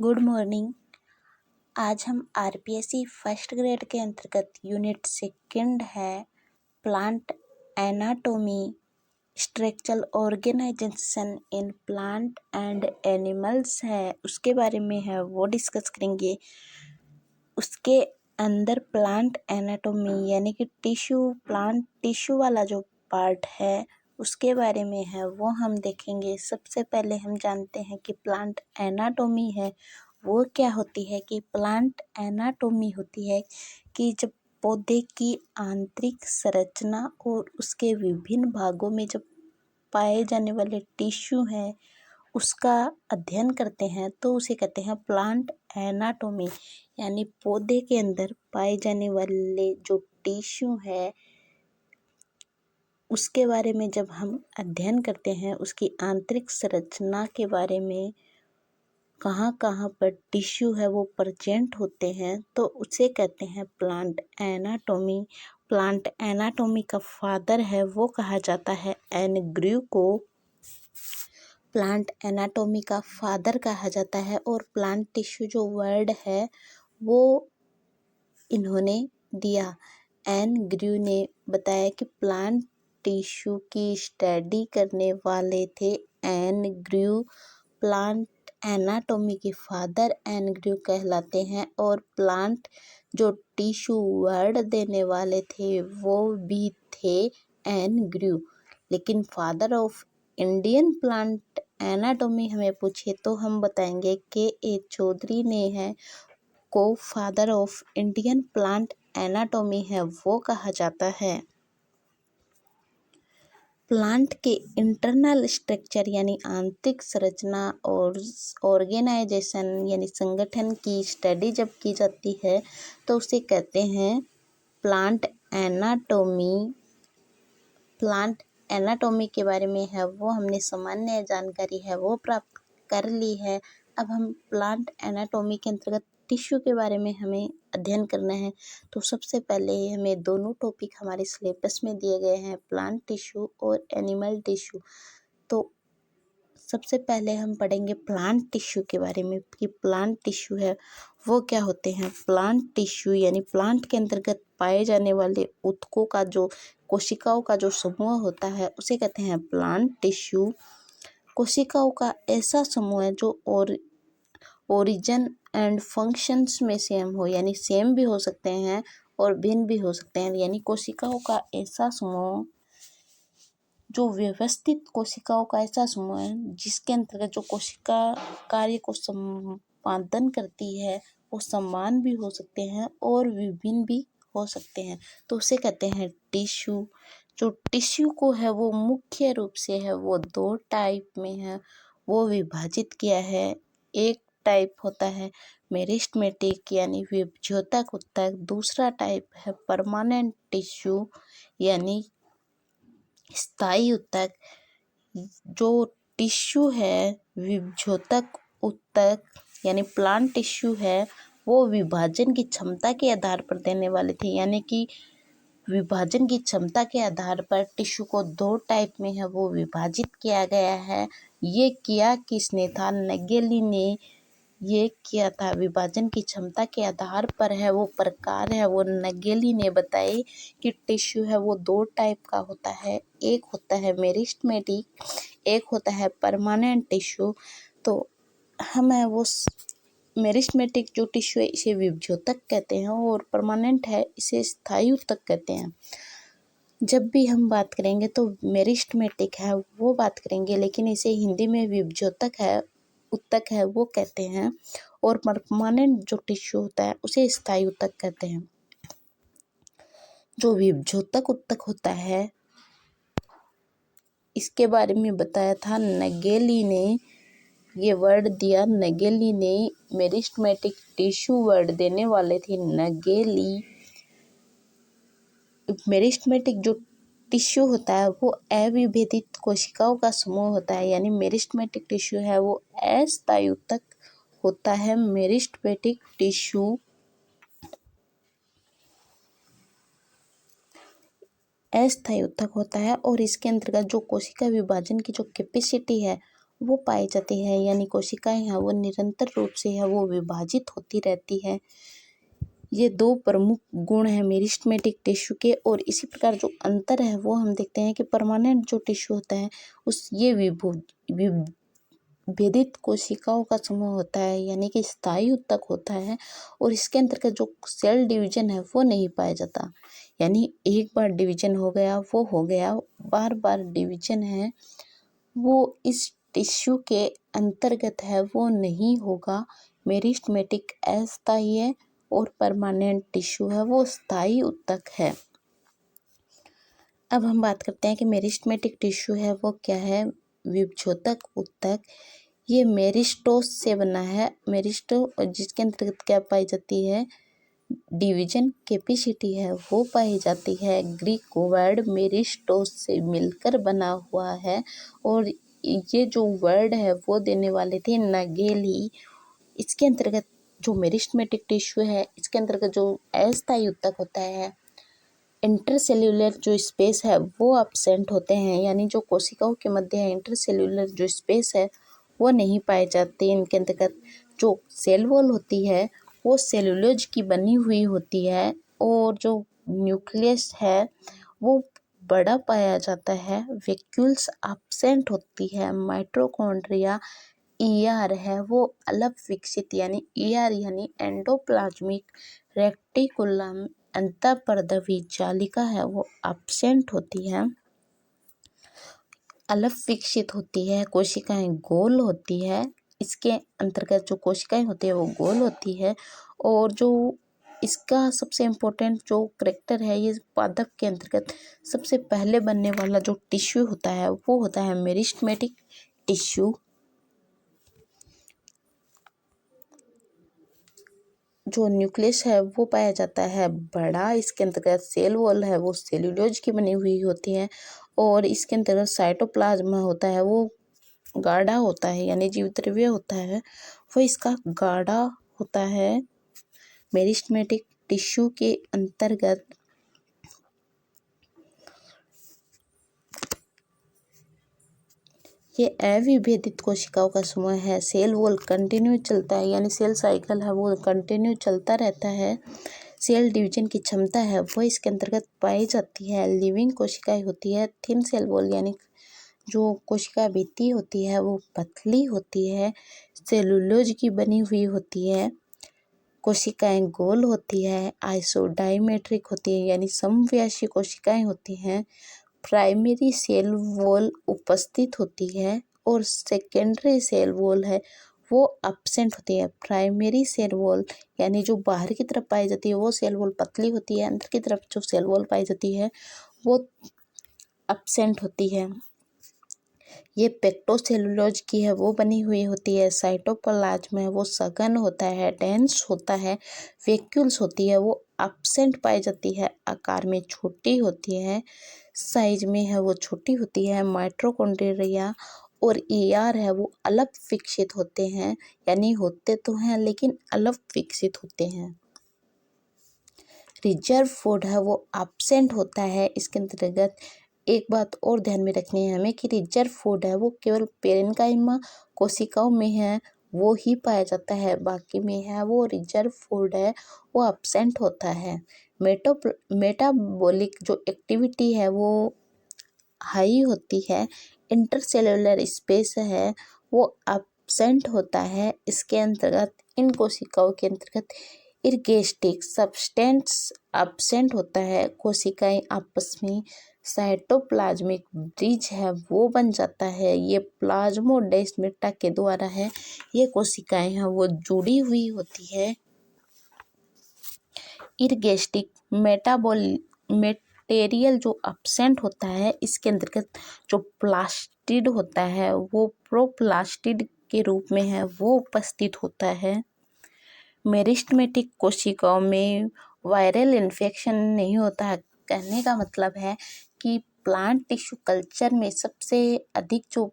Good morning. आज हम RPSC first grade के अंतर्गत यूनिट सेकंड है plant anatomy structural organisation in plant and animals है, उसके बारे में है वो डिस्कस करेंगे। उसके अंदर प्लांट एनाटॉमी यानी कि प्लांट टिश्यू वाला जो पार्ट है उसके बारे में है वो हम देखेंगे। सबसे पहले हम जानते हैं कि प्लांट एनाटॉमी है वो क्या होती है। कि प्लांट एनाटॉमी होती है कि जब पौधे की आंतरिक संरचना और उसके विभिन्न भागों में जब पाए जाने वाले टिश्यू हैं उसका अध्ययन करते हैं तो उसे कहते हैं प्लांट एनाटॉमी। यानी पौधे के अंदर पाए जाने वाले जो टिश्यू है उसके बारे में जब हम अध्ययन करते हैं, उसकी आंतरिक संरचना के बारे में, कहाँ कहाँ पर टिश्यू है वो प्रेजेंट होते हैं, तो उसे कहते हैं प्लांट एनाटॉमी। प्लांट एनाटॉमी का फादर है वो कहा जाता है एनग्र्यू को। प्लांट एनाटॉमी का फादर कहा जाता है। और प्लांट टिश्यू जो वर्ड है वो इन्होंने दिया। एनग्र्यू ने बताया कि प्लांट टिश्यू की स्टडी करने वाले थे एनग्र्यू। प्लांट एनाटॉमी के फादर एनग्र्यू कहलाते हैं। और प्लांट जो टिश्यू वर्ड देने वाले थे वो भी थे एनग्र्यू। लेकिन father of Indian plant anatomy हमें पूछे तो हम बताएंगे के ए चौधरी ने है को father of Indian plant anatomy है वो कहा जाता है। प्लांट के इंटरनल स्ट्रक्चर यानी आंतरिक संरचना और ऑर्गेनाइजेशन यानी संगठन की स्टडी जब की जाती है तो उसे कहते हैं प्लांट एनाटॉमी। प्लांट एनाटॉमी के बारे में है वो हमने सामान्य जानकारी है वो प्राप्त कर ली है। अब हम प्लांट एनाटॉमी के अंतर्गत टिश्यू के बारे में हमें अध्ययन करना है। तो सबसे पहले हमें दोनों टॉपिक हमारे सिलेबस में दिए गए हैं, प्लांट टिश्यू और एनिमल टिश्यू। तो सबसे पहले हम पढ़ेंगे प्लांट टिश्यू के बारे में कि प्लांट टिश्यू है वो क्या होते हैं। प्लांट टिश्यू यानी प्लांट के अंतर्गत पाए जाने वाले ऊतकों का जो कोशिकाओं का जो समूह होता है उसे कहते हैं प्लांट टिश्यू। कोशिकाओं का ऐसा समूह है जो ओरिजिन एंड फंक्शंस में सेम हो, यानी सेम भी हो सकते हैं और भिन्न भी हो सकते हैं। यानी कोशिकाओं का ऐसा समूह जो व्यवस्थित कोशिकाओं का ऐसा समूह है जिसके अंतर्गत जो कोशिका कार्य को संपादन करती है वो समान भी हो सकते हैं और विभिन्न भी हो सकते हैं, तो उसे कहते हैं टिश्यू। जो टिश्यू को है वो मुख्य रूप से है वो दो टाइप में है वो विभाजित किया है। एक टाइप होता है मेरिस्टेमेटिक यानी विभज्योतक ऊतक, दूसरा टाइप है परमानेंट टिश्यू यानी स्थायी ऊतक। जो टिश्यू है विभज्योतक ऊतक यानी प्लांट टिश्यू है वो विभाजन की क्षमता के आधार पर देने वाले थे। यानी कि विभाजन की क्षमता के आधार पर टिश्यू को दो टाइप में है वो विभाजित किया गया है। ये किया किसने था? नगेली ने ये किया था। विभाजन की क्षमता के आधार पर है वो प्रकार है वो नगेली ने बताए कि टिश्यू है वो दो टाइप का होता है, एक होता है मेरिस्टेमेटिक, एक होता है परमानेंट टिश्यू। तो हम है वो मेरिस्टेमेटिक जो टिश्यू है इसे विभज्योतक कहते हैं और परमानेंट है इसे स्थायी ऊतक कहते हैं। जब भी हम बात करेंगे तो मेरिस्टेमेटिक है वो बात करेंगे, लेकिन इसे हिंदी में विभज्योतक है ऊतक है वो कहते हैं। और परमानेंट जो टिश्यू होता है उसे स्थायी ऊतक कहते हैं। जो विभज्योतक ऊतक होता है इसके बारे में बताया था नगेली ने, ये वर्ड दिया नगेली ने। मेरिस्टेमेटिक टिश्यू वर्ड देने वाले थे नगेली। मेरिस्टेमेटिक जो टिश्यू होता है वो अविभेदित कोशिकाओं का समूह होता है। यानी मेरिस्टेमेटिक टिश्यू है वो अस्थायी ऊतक होता है। मेरिस्टेमेटिक टिश्यू अस्थायी ऊतक होता है और इसके अंतर्गत जो कोशिका विभाजन की जो कैपेसिटी है वो पाई जाती है, यानी कोशिकाएं हैं वो निरंतर रूप से है वो विभाजित होती रहती है। ये दो प्रमुख गुण हैं मेरिस्टेमेटिक टिश्यू के। और इसी प्रकार जो अंतर है वो हम देखते हैं कि परमानेंट जो टिश्यू होता है ये विभेदित कोशिकाओं का समूह होता है, यानी कि स्थायी ऊतक होता है। और इसके अंतर्गत जो सेल डिवीजन है वो नहीं पाया जाता, यानी एक बार डिवीजन हो गया वो हो गया, बार बार डिवीजन है वो इस टिश्यू के अंतर्गत है वो नहीं होगा। मेरिस्टेमेटिक अस्थायी है और परमानेंट टिश्यू है वो स्थायी ऊतक है। अब हम बात करते हैं कि मेरिस्टेमेटिक टिश्यू है वो क्या है। विभेदक ऊतक ये मेरिस्टोस से बना है। मेरिस्टो जिसके अंतर्गत क्या पाई जाती है, डिवीजन कैपेसिटी है वो पाई जाती है। ग्रीक वर्ड मेरिस्टोस से मिलकर बना हुआ है। और ये जो वर्ड है वो देने वाले थे नगेली। इसके अंतर्गत जो मेरिस्टेमेटिक टिश्यू है इसके अंतर्गत जो अस्थायी ऊतक होता है, इंटरसेल्यूलर जो स्पेस है वो एब्सेंट होते हैं, यानी जो कोशिकाओं के मध्य है इंटरसेल्यूलर जो स्पेस है वो नहीं पाए जाते। इनके अंतर्गत जो सेल वॉल होती है वो सेलुलोज की बनी हुई होती है। और जो न्यूक्लियस है वो बड़ा पाया जाता है। वैक्यूल्स एब्सेंट होती है। माइटोकॉन्ड्रिया ईआर है वो अलग विकसित, यानी ईआर यानी एंडोप्लाज्मिक रेटिकुलम अंतःपरदवी जालिका है वो एब्सेंट होती है, अलग विकसित होती है। कोशिकाएं गोल होती है। इसके अंतर्गत जो कोशिकाएं होती है वो गोल होती है। और जो इसका सबसे इम्पोर्टेंट जो करेक्टर है, ये पादप के अंतर्गत सबसे पहले बनने वाला जो टिश्यू होता है वो होता है मेरिस्टेमेटिक टिश्यू। जो न्यूक्लियस है वो पाया जाता है बड़ा। इसके अंतर्गत सेल वॉल है वो सेल्यूलोज की बनी हुई होती है। और इसके अंतर्गत साइटोप्लाज्म होता है वो गाढ़ा होता है, यानी जीवद्रव्य होता है वो इसका गाढ़ा होता है। मेरिस्टेमेटिक टिश्यू के अंतर्गत ये अविभेदित कोशिकाओं का समूह है। सेल वॉल कंटिन्यू चलता है, यानी सेल साइकिल है वो कंटिन्यू चलता रहता है। सेल डिवीजन की क्षमता है वो इसके अंतर्गत पाई जाती है। लिविंग कोशिकाएं होती है थिन सेल वॉल, यानी जो कोशिका भित्ति होती है वो पतली होती है, सेलुलोज की बनी हुई होती है। कोशिकाएं गोल होती है, आइसोडाइमेट्रिक होती है, यानी समव्यासी कोशिकाएं होती हैं। प्राइमरी सेल वॉल उपस्थित होती है और सेकेंडरी सेल वॉल है वो एब्सेंट होती है। प्राइमरी सेल वॉल यानी जो बाहर की तरफ पाई जाती है वो सेल वॉल पतली होती है, अंदर की तरफ जो सेल वॉल पाई जाती है वो एब्सेंट होती है। ये पेक्टोसेलुलोज की है वो बनी हुई होती है। साइटोप्लाज्म है वो सघन होता है, डेंस होता है। वैक्यूल्स होती है वो एब्सेंट पाई जाती है, आकार में छोटी होती है, साइज में है वो छोटी होती है। माइटोकॉन्ड्रिया और ईआर है वो अलग विकसित होते हैं, यानी होते तो हैं लेकिन अलग विकसित होते हैं। रिजर्व फूड है वो एब्सेंट होता है। इसके अंतर्गत एक बात और ध्यान में रखनी है हमें कि रिजर्व फूड है वो केवल पेरेन्काइमा कोशिकाओं में है वो ही पाया जाता है, बाकी में है वो रिजर्व फूड है वो एब्सेंट होता है। मेटाबॉलिक जो एक्टिविटी है वो हाई होती है। इंटरसेलुलर स्पेस है वो एब्सेंट होता है। इसके अंतर्गत इन कोशिकाओं के अंतर्गत इर्गेस्टिक सब्सटेंस एब्सेंट होता है। कोशिकाएं आपस में साइटोप्लाज्मिक ब्रिज है वो बन जाता है, ये प्लाज्मोडेस्माटा के द्वारा है। ये कोशिकाएं हैं वो जुड़ी हुई होती है। इर्गेस्टिक मेटेरियल जो एब्सेंट होता है, इसके अंतर्गत जो प्लास्टिड होता है वो प्रोप्लास्टिड के रूप में है वो उपस्थित होता है। मेरिस्टेमेटिक कोशिकाओं में वायरल इन्फेक्शन नहीं होता है। कहने का मतलब है कि प्लांट टिश्यू कल्चर में सबसे अधिक जो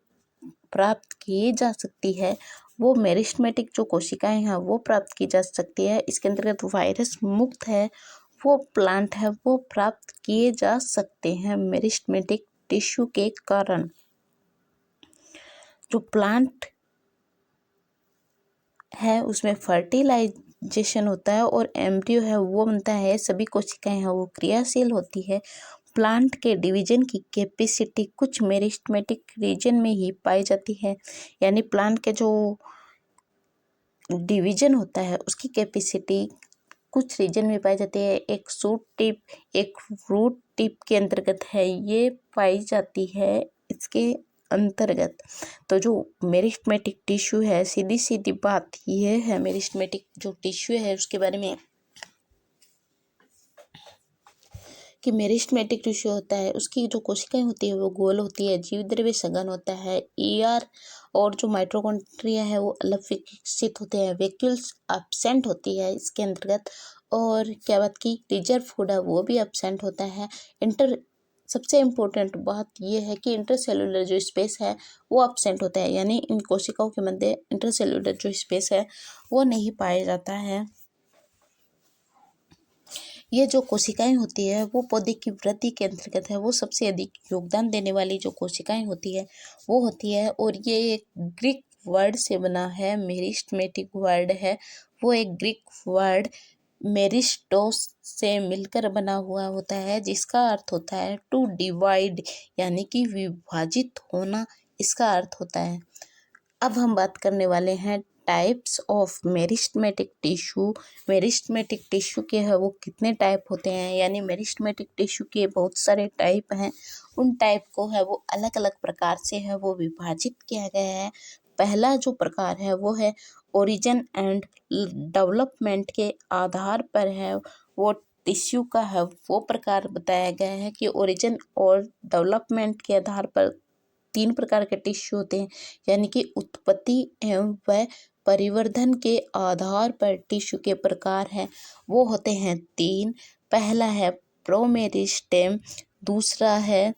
प्राप्त की जा सकती है वो मेरिस्टेमेटिक जो कोशिकाएं हैं वो प्राप्त की जा सकती है। इसके अंतर्गत वायरस मुक्त है वो प्लांट है वो प्राप्त किए जा सकते हैं मेरिस्टेमेटिक टिश्यू के कारण। जो प्लांट है उसमें फर्टिलाइजेशन होता है और एम्ब्रियो है वो बनता है। सभी कोशिकाएं हैं वो क्रियाशील होती है। प्लांट के डिवीजन की कैपेसिटी कुछ मेरिस्टेमेटिक रीजन में ही पाई जाती है, यानी प्लांट के जो डिवीजन होता है उसकी कैपेसिटी कुछ रीजन में पाई जाती है। एक शूट टिप, एक रूट टिप के अंतर्गत है ये पाई जाती है इसके अंतर्गत। तो जो मेरिस्टेमेटिक टिश्यू है, सीधी सीधी बात ये है मेरिस्टेमेटिक जो टिश्यू है उसके बारे में कि मेरिस्टेमेटिक टिश्यू होता है उसकी जो कोशिकाएं होती है वो गोल होती है, जीवद्रव्य सघन होता है, ईआर और जो माइटोकॉन्ड्रिया है वो अलग विकसित होते हैं, वैक्यूल्स एब्सेंट होती है इसके अंतर्गत। और क्या बात की रिजर्व फूड है वो भी एब्सेंट होता है। सबसे इम्पोर्टेंट बात ये है कि इंटरसेलुलर जो स्पेस है वो एब्सेंट होता है, यानी इन कोशिकाओं के मध्य इंटरसेलुलर जो स्पेस है वो नहीं पाया जाता है। ये जो कोशिकाएं होती है वो पौधे की वृद्धि के अंतर्गत है, वो सबसे अधिक योगदान देने वाली जो कोशिकाएं होती है वो होती है। और ये एक ग्रीक वर्ड से बना है, मेरिस्टेमेटिक वर्ड है वो एक ग्रीक वर्ड मेरिस्टोस से मिलकर बना हुआ होता है, जिसका अर्थ होता है टू डिवाइड, यानी कि विभाजित होना इसका अर्थ होता है। अब हम बात करने वाले हैं types of meristematic tissue. Meristematic tissue के है वो कितने टाइप होते हैं, यानी मेरिस्टेमेटिक टिश्यू के बहुत सारे टाइप हैं। उन टाइप को है वो अलग अलग प्रकार से है वो विभाजित किया गया है। पहला जो प्रकार है वो है ओरिजिन एंड डेवलपमेंट के आधार पर है वो टिश्यू का है वो प्रकार बताया गया है कि ओरिजिन और डेवलपमेंट के आधार पर 3 प्रकार के टिश्यू होते हैं, यानी कि उत्पत्ति एवं व परिवर्धन के आधार पर टिश्यू के प्रकार हैं वो होते हैं 3। पहला है प्रोमेरिस्टेम, दूसरा है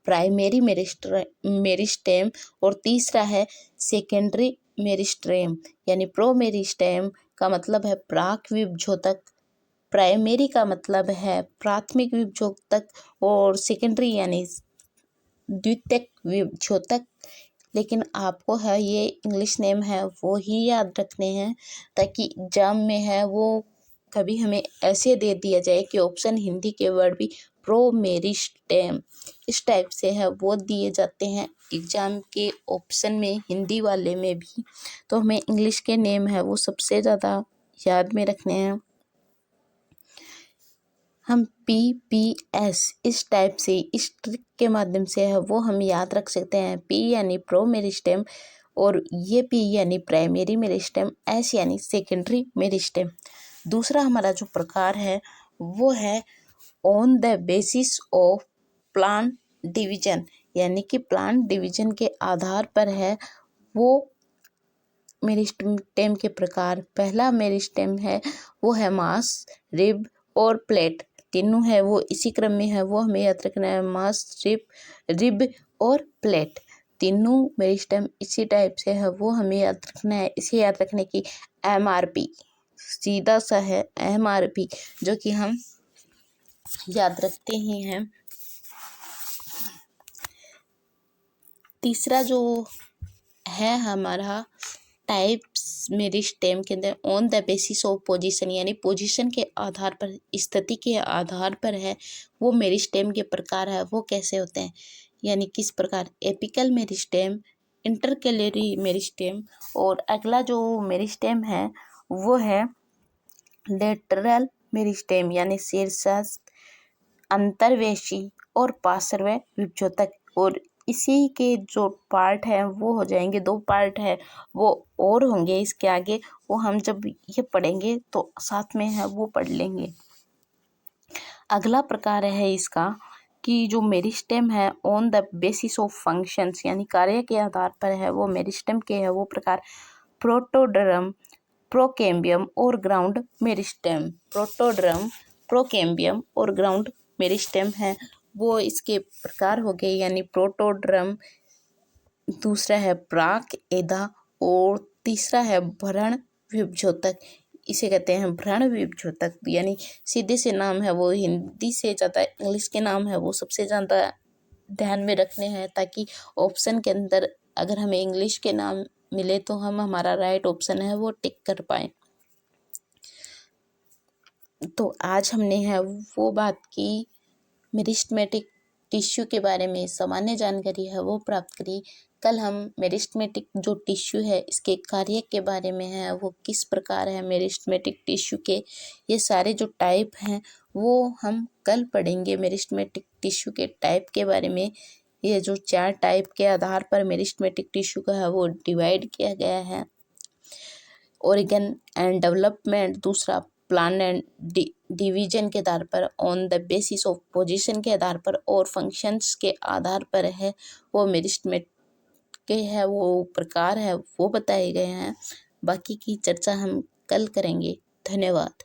प्राइमरी मेरिस्टेम और तीसरा है सेकेंडरी मेरिस्टेम। यानी प्रोमेरिस्टेम का मतलब है प्राक विभजोतक, प्राइमरी का मतलब है प्राथमिक विभजोतक और सेकेंडरी यानी द्वितीयक विभजोतक। लेकिन आपको है ये इंग्लिश नेम है वो ही याद रखने हैं, ताकि एग्जाम में है वो कभी हमें ऐसे दे दिया जाए कि ऑप्शन हिंदी के वर्ड भी प्रोमेरिस्टेम इस टाइप से है वो दिए जाते हैं एग्जाम के ऑप्शन में, हिंदी वाले में भी। तो हमें इंग्लिश के नेम है वो सबसे ज़्यादा याद में रखने हैं। हम PPS इस टाइप से इस ट्रिक के माध्यम से है वो हम याद रख सकते हैं। P यानी प्रो मेरिस्टेम और ये P यानी प्राइमरी मेरिस्टेम, S यानी सेकेंडरी मेरिस्टेम। दूसरा हमारा जो प्रकार है वो है on the basis of plant division, यानी कि प्लांट डिवीजन के आधार पर है वो मेरिस्टेम के प्रकार। पहला मेरिस्टेम है वो है मास, रिब और प्लेट, तीनों है वो इसी क्रम में है वो हमें याद रखना है। मास, रिब और प्लेट तीनों मेरिस्टेम इसी टाइप से है वो हमें याद रखना है। इसे याद रखने की MRP सीधा सा है MRP जो कि हम याद रखते ही हैं। तीसरा जो है हमारा टाइप्स मेरिस्टेम के अंदर on the basis of position, यानी पोजीशन के आधार पर, स्थिति के आधार पर है वो मेरिस्टेम के प्रकार है वो कैसे होते हैं, यानी किस प्रकार। एपिकल मेरिस्टेम, इंटरकैलरी मेरिस्टेम और अगला जो मेरिस्टेम है वो है लेटरल मेरिस्टेम, यानी शीर्षस्थ, अंतर्वेशी और पार्श्व विभजोतक। और इसी के जो पार्ट है वो हो जाएंगे, 2 पार्ट है वो और होंगे इसके आगे, वो हम जब ये पढ़ेंगे तो साथ में है वो पढ़ लेंगे। अगला प्रकार है इसका कि जो मेरिस्टेम है on the basis of functions, यानी कार्य के आधार पर है वो मेरिस्टेम के है वो प्रकार। प्रोटोडर्म, प्रोकेम्बियम और ग्राउंड मेरिस्टेम। प्रोटोडर्म, प्रोकेम्बियम और ग्राउंड मेरिस्टेम है वो इसके प्रकार हो गए, यानी प्रोटोड्रम, दूसरा है प्राक एधा और तीसरा है भ्रण विभजोतक। इसे कहते हैं भ्रण विभजोतक, यानी सीधे से नाम है वो हिंदी से ज़्यादा इंग्लिश के नाम है वो सबसे ज़्यादा ध्यान में रखने हैं, ताकि ऑप्शन के अंदर अगर हमें इंग्लिश के नाम मिले तो हम हमारा राइट ऑप्शन है वो टिक कर पाएँ। तो आज हमने है वो बात की मेरिस्टेमेटिक टिश्यू के बारे में सामान्य जानकारी है वो प्राप्त करी। कल हम मेरिस्टेमेटिक जो टिश्यू है इसके कार्य के बारे में है वो किस प्रकार है मेरिस्टेमेटिक टिश्यू के, ये सारे जो टाइप हैं वो हम कल पढ़ेंगे। मेरिस्टेमेटिक टिश्यू के टाइप के बारे में, ये जो 4 टाइप के आधार पर मेरिस्टेमेटिक टिश्यू का है वो डिवाइड किया गया है। ऑर्गन एंड डेवलपमेंट, दूसरा प्लान एंड डिवीजन के आधार पर, on the basis of position के आधार पर और फंक्शंस के आधार पर है वो मेरिस्टेमेटिक के है वो प्रकार है वो बताए गए हैं। बाकी की चर्चा हम कल करेंगे। धन्यवाद।